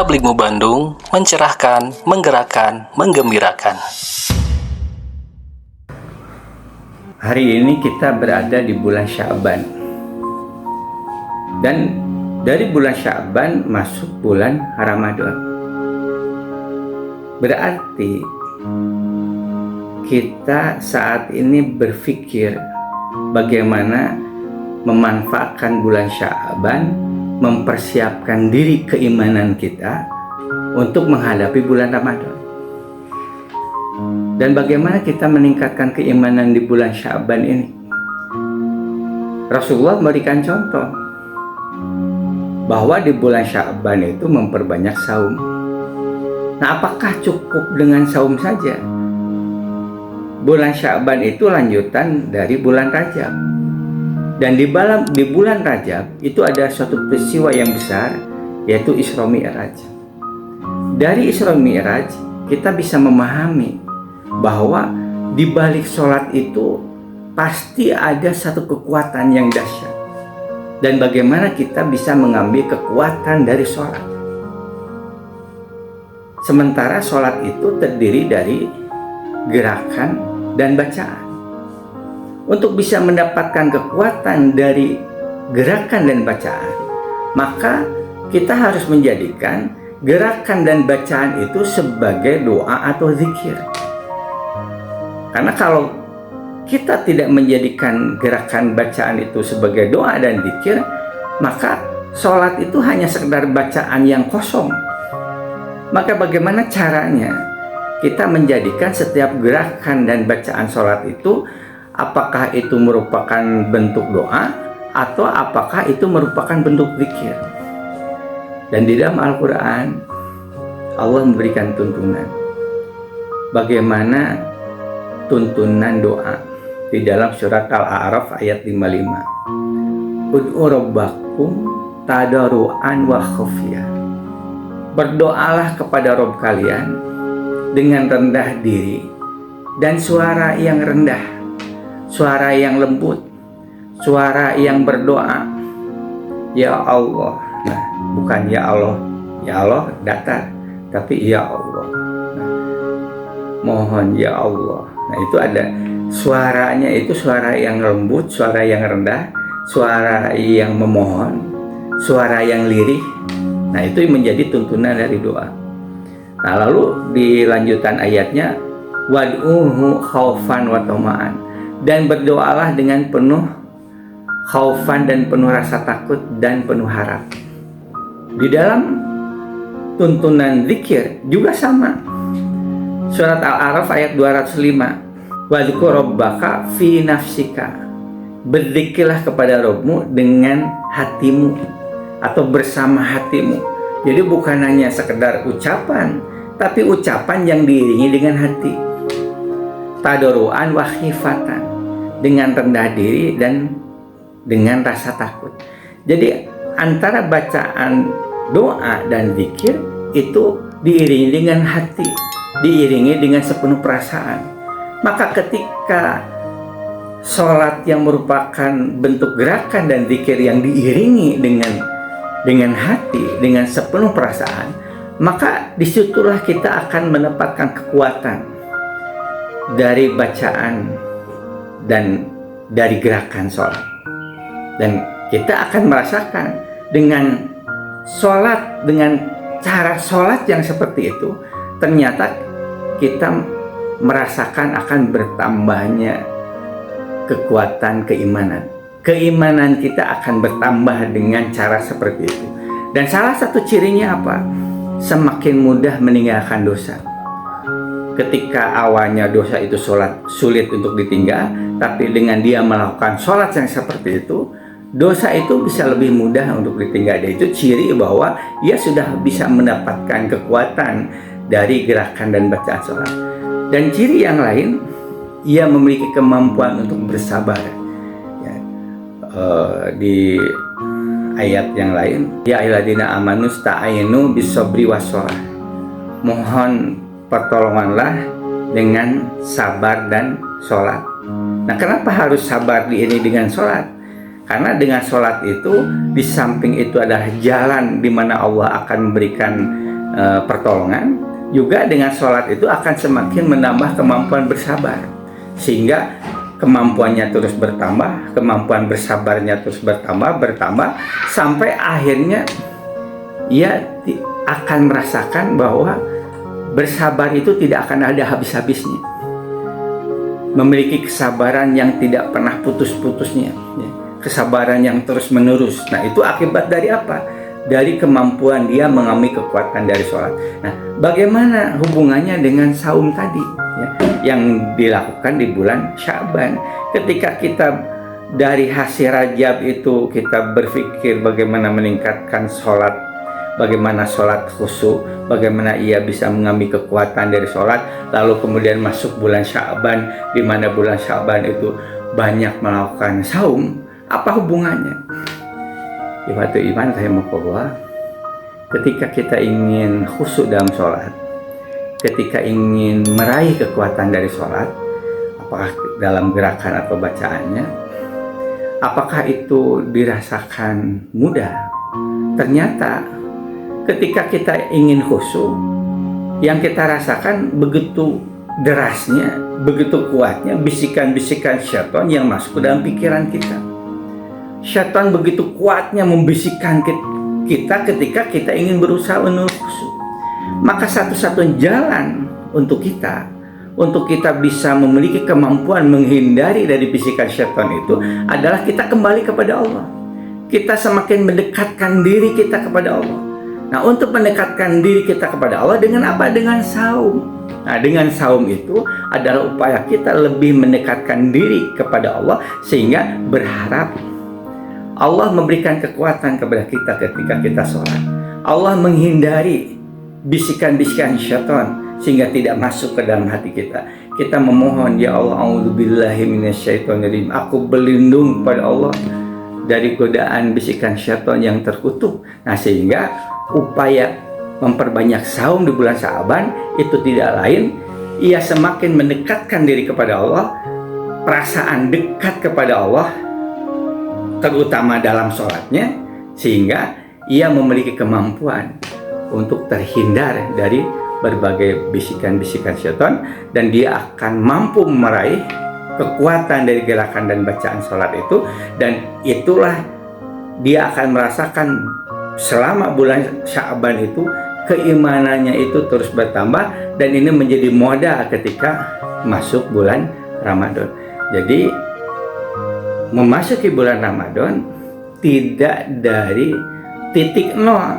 Tabligmu Bandung, mencerahkan, menggerakkan, menggembirakan. Hari ini kita berada di bulan Sya'ban. Dan dari bulan Sya'ban masuk bulan Ramadan. Berarti kita saat ini berpikir bagaimana memanfaatkan bulan Sya'ban, mempersiapkan diri keimanan kita untuk menghadapi bulan Ramadan. Dan bagaimana kita meningkatkan keimanan di bulan Sya'ban ini? Rasulullah memberikan contoh bahwa di bulan Sya'ban itu memperbanyak saum. Nah, apakah cukup dengan saum saja? Bulan Sya'ban itu lanjutan dari bulan Rajab. Dan di bulan Rajab itu ada suatu peristiwa yang besar, yaitu Isra Mi'raj. Dari Isra Mi'raj kita bisa memahami bahwa di balik sholat itu pasti ada satu kekuatan yang dahsyat. Dan bagaimana kita bisa mengambil kekuatan dari sholat. Sementara sholat itu terdiri dari gerakan dan bacaan. Untuk bisa mendapatkan kekuatan dari gerakan dan bacaan, maka kita harus menjadikan gerakan dan bacaan itu sebagai doa atau zikir. Karena kalau kita tidak menjadikan gerakan bacaan itu sebagai doa dan zikir, maka sholat itu hanya sekedar bacaan yang kosong. Maka bagaimana caranya kita menjadikan setiap gerakan dan bacaan sholat itu, apakah itu merupakan bentuk doa atau apakah itu merupakan bentuk zikir? Dan di dalam Al-Quran Allah memberikan tuntunan bagaimana tuntunan doa di dalam surat Al-A'raf ayat 55. Ud'u rabbakum tadarruan wa khufyah. Berdoalah kepada Rabb kalian dengan rendah diri dan suara yang rendah, suara yang lembut, suara yang berdoa. Ya Allah. Nah, bukan ya Allah. Ya Allah datar, tapi ya Allah. Nah, mohon ya Allah. Nah, itu ada suaranya, itu suara yang lembut, suara yang rendah, suara yang memohon, suara yang lirih. Nah, itu menjadi tuntunan dari doa. Nah, lalu di lanjutan ayatnya, wad'uhu khaufan wa tama'an. Dan berdoalah dengan penuh khaufan dan penuh rasa takut dan penuh harap. Di dalam tuntunan zikir juga sama. Surat Al-A'raf ayat 205. Wadhkur rabbaka fi nafsika. Berzikirlah kepada Rabbmu dengan hatimu atau bersama hatimu. Jadi bukan hanya sekedar ucapan, tapi ucapan yang diiringi dengan hati. Tadarruan wa khifatan, dengan rendah diri dan dengan rasa takut. Jadi antara bacaan doa dan zikir itu diiringi dengan hati, diiringi dengan sepenuh perasaan. Maka ketika sholat yang merupakan bentuk gerakan dan zikir yang diiringi dengan hati, dengan sepenuh perasaan, maka disitulah kita akan mendapatkan kekuatan dari bacaan dan dari gerakan sholat. Dan kita akan merasakan dengan sholat, dengan cara sholat yang seperti itu, ternyata kita merasakan akan bertambahnya kekuatan keimanan. Keimanan kita akan bertambah dengan cara seperti itu. Dan salah satu cirinya apa? Semakin mudah meninggalkan dosa. Ketika awalnya dosa itu sulit untuk ditinggal, tapi dengan dia melakukan sholat yang seperti itu, dosa itu bisa lebih mudah untuk ditinggal. Dan itu ciri bahwa ia sudah bisa mendapatkan kekuatan dari gerakan dan bacaan sholat. Dan ciri yang lain, ia memiliki kemampuan untuk bersabar. Ya, di ayat yang lain, ya ayyuhalladzina amanu sta'inu bis-sabri was-shalah. Mohon pertolonganlah dengan sabar dan sholat. Nah, kenapa harus sabar ini dengan sholat? Karena dengan sholat itu, di samping itu adalah jalan di mana Allah akan memberikan pertolongan, juga dengan sholat itu akan semakin menambah kemampuan bersabar, sehingga kemampuannya terus bertambah, kemampuan bersabarnya terus bertambah sampai akhirnya ia akan merasakan bahwa bersabar itu tidak akan ada habis-habisnya, memiliki kesabaran yang tidak pernah putus-putusnya, kesabaran yang terus-menerus. Nah, itu akibat dari apa? Dari kemampuan dia mengalami kekuatan dari sholat. Nah, bagaimana hubungannya dengan saum tadi, yang dilakukan di bulan Sya'ban? Ketika kita dari hasil Rajab itu kita berpikir bagaimana meningkatkan sholat, bagaimana sholat khusyuk, bagaimana ia bisa mengambil kekuatan dari sholat, lalu kemudian masuk bulan Sya'ban, di mana bulan Sya'ban itu banyak melakukan saum. Apa hubungannya? Ibadah iman rahimahullah, ketika kita ingin khusyuk dalam sholat, ketika ingin meraih kekuatan dari sholat, apakah dalam gerakan atau bacaannya, apakah itu dirasakan mudah? Ternyata ketika kita ingin khusyuk, yang kita rasakan begitu derasnya, begitu kuatnya bisikan-bisikan syaitan yang masuk ke dalam pikiran kita. Syaitan begitu kuatnya membisikkan kita ketika kita ingin berusaha menuju khusyuk. Maka satu-satunya jalan untuk kita bisa memiliki kemampuan menghindari dari bisikan syaitan itu adalah kita kembali kepada Allah. Kita semakin mendekatkan diri kita kepada Allah. Nah, untuk mendekatkan diri kita kepada Allah dengan apa? Dengan saum. Nah, dengan saum itu adalah upaya kita lebih mendekatkan diri kepada Allah, sehingga berharap Allah memberikan kekuatan kepada kita ketika kita sholat. Allah menghindari bisikan-bisikan syaitan sehingga tidak masuk ke dalam hati kita. Kita memohon, ya Allah, a'udzubillahi minasyaitonirrajim. Aku berlindung pada Allah dari godaan bisikan syaitan yang terkutuk. Nah, sehingga upaya memperbanyak saum di bulan Sya'ban itu tidak lain, ia semakin mendekatkan diri kepada Allah, perasaan dekat kepada Allah, terutama dalam sholatnya, sehingga ia memiliki kemampuan untuk terhindar dari berbagai bisikan-bisikan syaitan, dan dia akan mampu meraih kekuatan dari gerakan dan bacaan sholat itu. Dan itulah dia akan merasakan selama bulan Sya'ban itu keimanannya itu terus bertambah, dan ini menjadi modal ketika masuk bulan Ramadan. Jadi memasuki bulan Ramadan tidak dari titik nol.